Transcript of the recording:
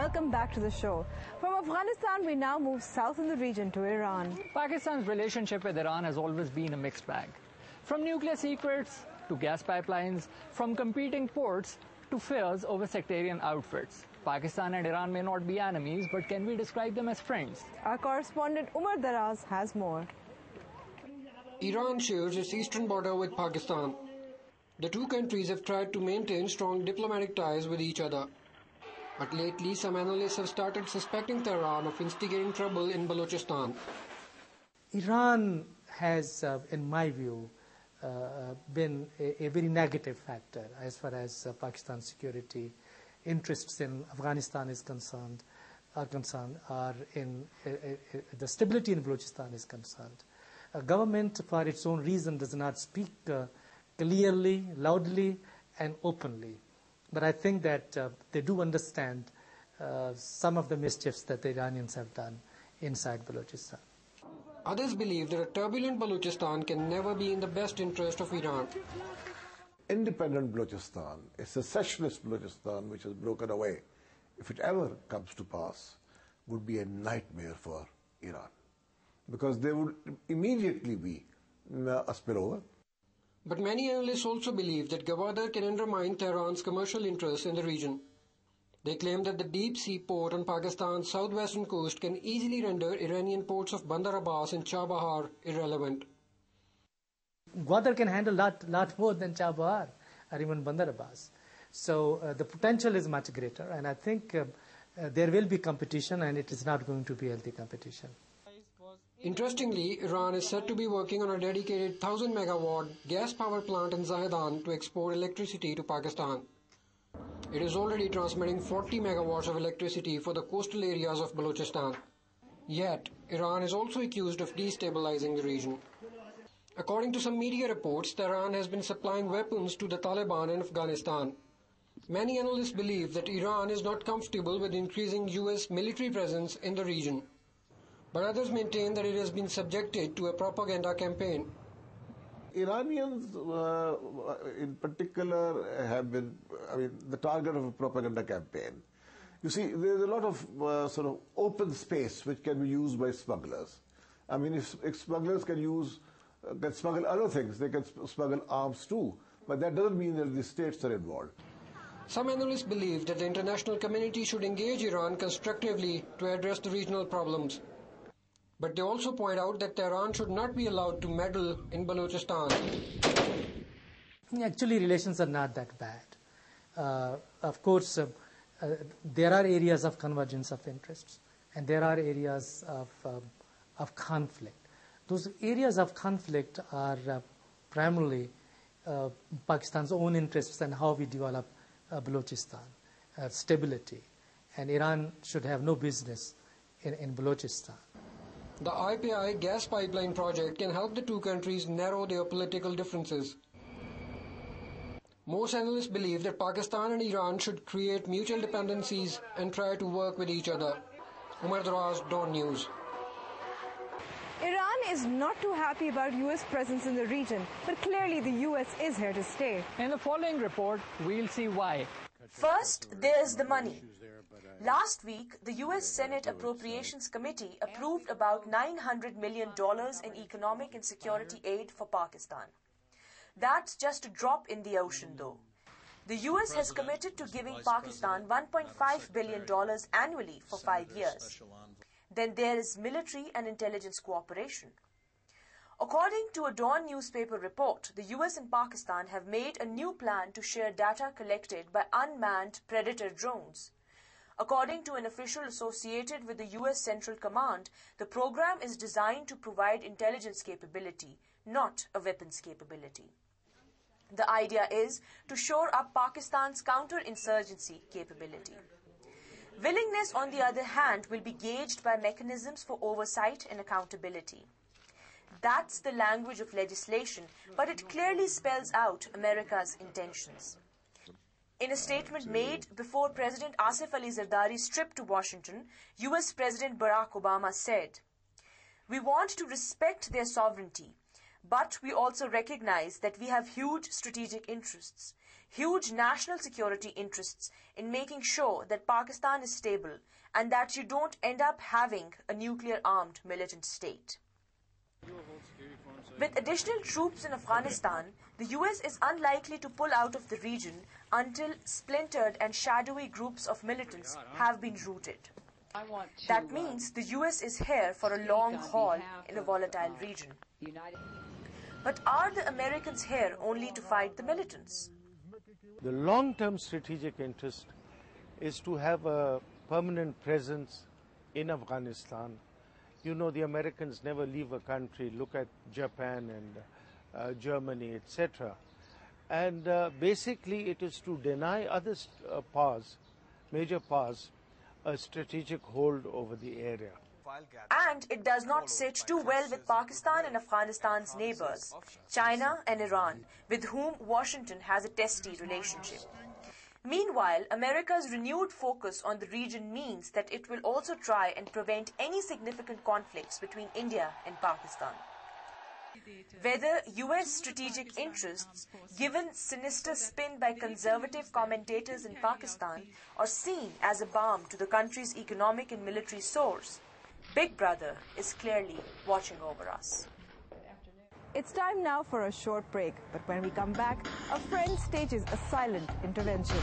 welcome back to the show. From Afghanistan, we now move south in the region to Iran. Pakistan's relationship with Iran has always been a mixed bag. From nuclear secrets to gas pipelines, from competing ports to fears over sectarian outfits. Pakistan and Iran may not be enemies, but can we describe them as friends? Our correspondent Umar Daraz has more. Iran shares its eastern border with Pakistan. The two countries have tried to maintain strong diplomatic ties with each other. But lately, some analysts have started suspecting Tehran of instigating trouble in Balochistan. Iran has, in my view, been a very negative factor as far as Pakistan's security interests in Afghanistan is concerned, or in the stability in Balochistan is concerned. A government, for its own reason, does not speak clearly, loudly, and openly. But I think that they do understand some of the mischiefs that the Iranians have done inside Balochistan. Others believe that a turbulent Balochistan can never be in the best interest of Iran. Independent Balochistan, a secessionist Balochistan which has broken away, if it ever comes to pass, would be a nightmare for Iran. Because there would immediately be a spillover. But many analysts also believe that Gwadar can undermine Tehran's commercial interests in the region. They claim that the deep sea port on Pakistan's southwestern coast can easily render Iranian ports of Bandar Abbas and Chabahar irrelevant. Gwadar can handle a lot more than Chabahar or even Bandar Abbas. So the potential is much greater, and I think there will be competition, and it is not going to be healthy competition. Interestingly, Iran is said to be working on a dedicated 1,000 megawatt gas power plant in Zahedan to export electricity to Pakistan. It is already transmitting 40 megawatts of electricity for the coastal areas of Balochistan. Yet, Iran is also accused of destabilizing the region. According to some media reports, Tehran has been supplying weapons to the Taliban in Afghanistan. Many analysts believe that Iran is not comfortable with increasing US military presence in the region. But others maintain that it has been subjected to a propaganda campaign. Iranians, in particular, have been, the target of a propaganda campaign. You see, there's a lot of sort of open space which can be used by smugglers. I mean, if smugglers can smuggle other things, they can smuggle arms too. But that doesn't mean that the states are involved. Some analysts believe that the international community should engage Iran constructively to address the regional problems. But they also point out that Tehran should not be allowed to meddle in Balochistan. Actually, relations are not that bad. Of course, there are areas of convergence of interests, and there are areas of conflict. Those areas of conflict are primarily Pakistan's own interests and how we develop Balochistan, stability. And Iran should have no business in Balochistan. The IPI gas pipeline project can help the two countries narrow their political differences. Most analysts believe that Pakistan and Iran should create mutual dependencies and try to work with each other. Umar Daraz, DawnNews. Iran is not too happy about US presence in the region, but clearly the US is here to stay. In the following report, we'll see why. First, there's the money. Last week, the U.S. Senate Appropriations Committee approved about $900 million in economic and security aid for Pakistan. That's just a drop in the ocean, though. The U.S. has committed to giving Pakistan $1.5 billion annually for 5 years. Then there is military and intelligence cooperation. According to a Dawn newspaper report, the US and Pakistan have made a new plan to share data collected by unmanned Predator drones. According to an official associated with the US Central Command, the program is designed to provide intelligence capability, not a weapons capability. The idea is to shore up Pakistan's counterinsurgency capability. Willingness, on the other hand, will be gauged by mechanisms for oversight and accountability. That's the language of legislation, but it clearly spells out America's intentions. In a statement made before President Asif Ali Zardari's trip to Washington, US President Barack Obama said, "We want to respect their sovereignty, but we also recognize that we have huge strategic interests. huge national security interests in making sure that Pakistan is stable and that you don't end up having a nuclear-armed militant state. With additional troops in Afghanistan, the US is unlikely to pull out of the region until splintered and shadowy groups of militants have been routed. That means the US is here for a long haul in a volatile region. But are the Americans here only to fight the militants? The long-term strategic interest is to have a permanent presence in Afghanistan. You know, the Americans never leave a country. Look at Japan and Germany, etc. And basically it is to deny other major powers, a strategic hold over the area. And it does not sit too well with Pakistan and Afghanistan's neighbors, China and Iran, with whom Washington has a testy relationship. Meanwhile, America's renewed focus on the region means that it will also try and prevent any significant conflicts between India and Pakistan. Whether US strategic interests, given sinister spin by conservative commentators in Pakistan, are seen as a balm to the country's economic and military sores, Big Brother is clearly watching over us. It's time now for a short break, but when we come back, a friend stages a silent intervention.